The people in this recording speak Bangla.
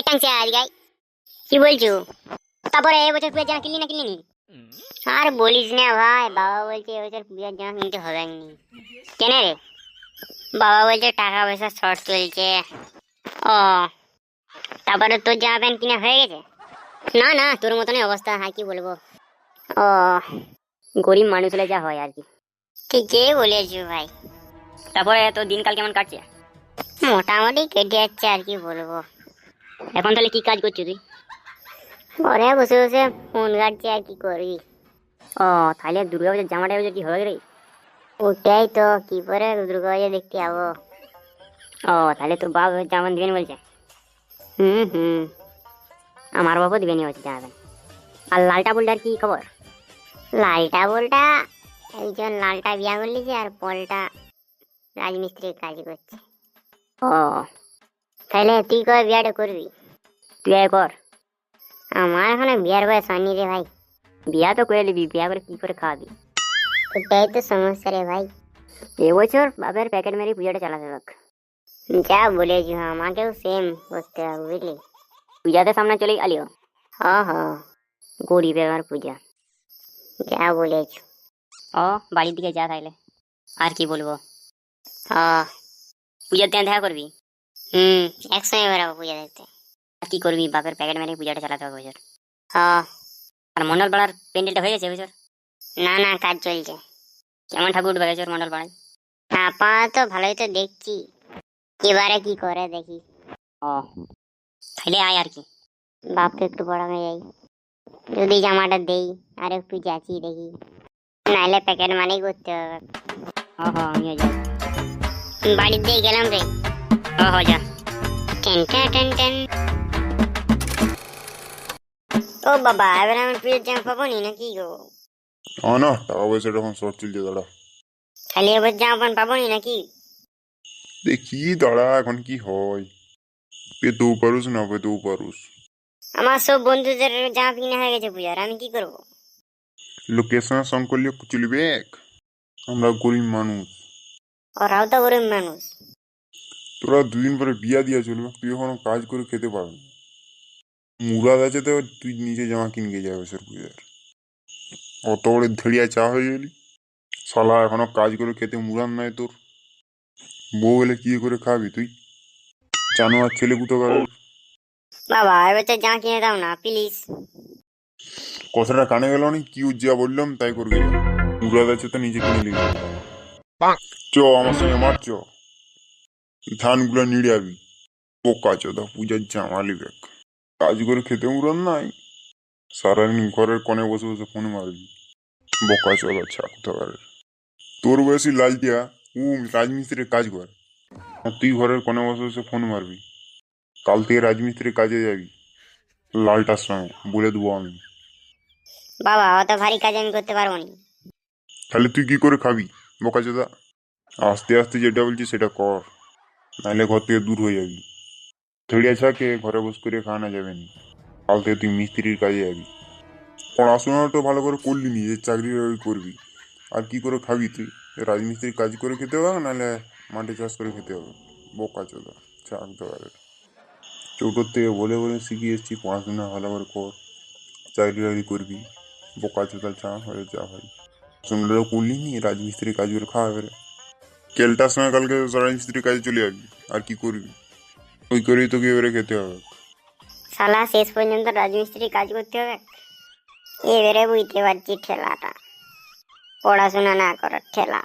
টাংছে আজগাই কি বলছো? তারপরে এবছর পূজার জামা কিনলি না কিনলি নি? আর বলিস না ভাই, বাবা বলছে এবছর পূজার জামা কিনতে হবে নি। কেন রে? বাবা বলছে টাকা পয়সা শর্ট চলছে। ও, তারপরে তোর জামা প্যান্ট কিনা হয়ে গেছে? না না, তোর মতনই অবস্থা, হ্যাঁ কি বলবো। ও, গরিব মানুষ হলে যা হয় আর কি। ঠিকই বলেছো ভাই। তারপরে তোর দিনকাল কেমন কাটছে? মোটামুটি কেটে যাচ্ছে আর কি বলবো। এখন তাহলে কি কাজ করছো তুই? ঘরে বসে বসে ফোন ঘাটছি, আর কি করবি। ও, তাহলে দুর্গাপূজার জামাটা এবছর কি হবে রে? ওটাই তো, কি করে দুর্গাপূজা দেখতে যাবো। ও, তাহলে তোর বাবা জামা দিবেন বলছে? হুম, আমার বাবু দিবেনি বলছে জামা। আর লালটা বলটার কি খবর? লালটা বলটা একজন লালটা বিয়া করলিছে, আর পলটা রাজমিস্ত্রির কাজ করছে। ও, তাহলে তুই কবে বিয়াটা করবি? তুই আয় কর। আমার এখনো বিয়ার বয়স হয়নি রে ভাই। বিয়া তো করে নিবি, বিয়া করে কি করে খাওয়াবি? ওটাই তো সমস্যা রে ভাই। এবছর বাপের প্যাকেট মেরে পূজাটা চালাতে হোক। যা বলেছ, আমাকেও সেম করতে হবে বুঝলি। পূজাতে সামনে চলেই আলিও। হ, গরিবের আর পূজা। যা বলেছ। ও, বাড়ির দিকে যা তাইলে। আর কি বলবো। পূজার দিন দেখা করবি? একসঙ্গে বেরাবো পূজা দেখতে। আর কি করবি, বাপের প্যাকেট মেরে পূজাটা চালাতে হবে বছর। আর মন্ডল পাড়ার প্যান্ডেলটা হয়ে গেছে বছর? না না, কাজ চলছে। কেমন ঠাকুর উঠবে বছর মন্ডল পাড়ায়? আপাতত ভালোই তো দেখছি, এবারে কি করে দেখি। ও, তাহলে আয় আর কি। বাপকে একটু পড়ানো যাই, যদি জামাটা দেই আর একটু যাচ্ছি দেখি, নাইলে প্যাকেট মানেই করতে হবে। আমিও যাই। বাড়ির দিয়ে গেলাম রে। যা। Ten ten ten ten. ও বাবা, এবার আমার প্রিয় জামা পাবো নি নাকি গো? না, টাকা পয়সাটা এখন শর্ট চলছে দাঁড়া। খালি এবার জামা প্যান্ট পাবো নি নাকি? দেখি দাঁড়া এখন কি হয়, পেতেও পারুস না পেতেও পারুস। আমার সব বন্ধুদের জামা কিনা হয়ে গেছে পূজার, আমি কি করবো? লোকেশনের সঙ্গ করলে চলবে, আমরা গরিব মানুষ। ওরাও তো গরিব মানুষ। তোরা দুদিন পরে বিয়া দিয়া চলবে, তুই এখনো কাজ করে খেতে পারবি। মুরাদ আছে তো, তুই নিজে জামা কিনকে যাবে স্যার পূজার। অত বড় ধেড়িয়া চা হয়ে গেলি, শালা এখনো কাজ করে খেতে মুরাদ নাই তোর। বউ এলে কি করে খাবি তুই, জানোয়ার ছেলে কুতোকারের। বাবা, এবার তো জামা কিনে দাও না প্লিজ। কথাটা কানে গেল নি, কি যা বললাম তাই করবি। মুরাদ আছে তো নিজে কিনে নিবি। চ আমার সঙ্গে মার, চ ধানগুলো নিড়াবি। পোকা চোদা পূজার জামা লিবে, কাজ করে খেতে মুরাদ নাই, সারাদিন ঘরের কোণে বসে বসে ফোন মারবি। বোকা চোদা ছাকুতাগারের। তোর বয়সী লালটিয়া রাজমিস্ত্রির কাজ করে, আর তুই ঘরের কোণে বসে বসে ফোন মারবি। কাল থেকে রাজমিস্ত্রির কাজে যাবি লালটার সঙ্গে, বলে দেবো আমি। বাবা, অত ভারী কাজ আমি করতে পারবো না। তাহলে তুই কি করে খাবি বোকা চোদা? আস্তে আস্তে যেটা বলছি সেটা কর, নাহলে ঘর থেকে দূর হয়ে যাবি। থড়িয়া ছাকে ঘরে বসে করে খাওয়ানো যাবে না। কাল থেকে তুই মিস্ত্রির কাজে যাবি। পড়াশোনাটা ভালো করে করলি নি যে চাকরি করবি, আর কি করে খাবি তুই? রাজমিস্ত্রির কাজ করে খেতে হবে, নাহলে মাঠে চাষ করে খেতে হবে। বোকা চোদা চাক দেওয়ারে। ছোটোর থেকে বলে বলে শিখিয়ে এসছি পড়াশোনা ভালো করে কর, চাকরি বাকরি করবি। বোকা চোদা চা হয়ে যা হয়, পড়াশোনাটাও করলি নি, রাজমিস্ত্রির কাজ করে খাওয়া এবারে। কেলটার সময় কালকে রাজমিস্ত্রির কাজে চলে যাবি, আর কি করবি? ওই করেই তোকে এবারে খেতে হবে। শালা শেষ পর্যন্ত রাজমিস্ত্রি কাজ করতে হবে, এবারে বুঝতে পারছি ঠেলাটা, পড়াশোনা না করার ঠেলা।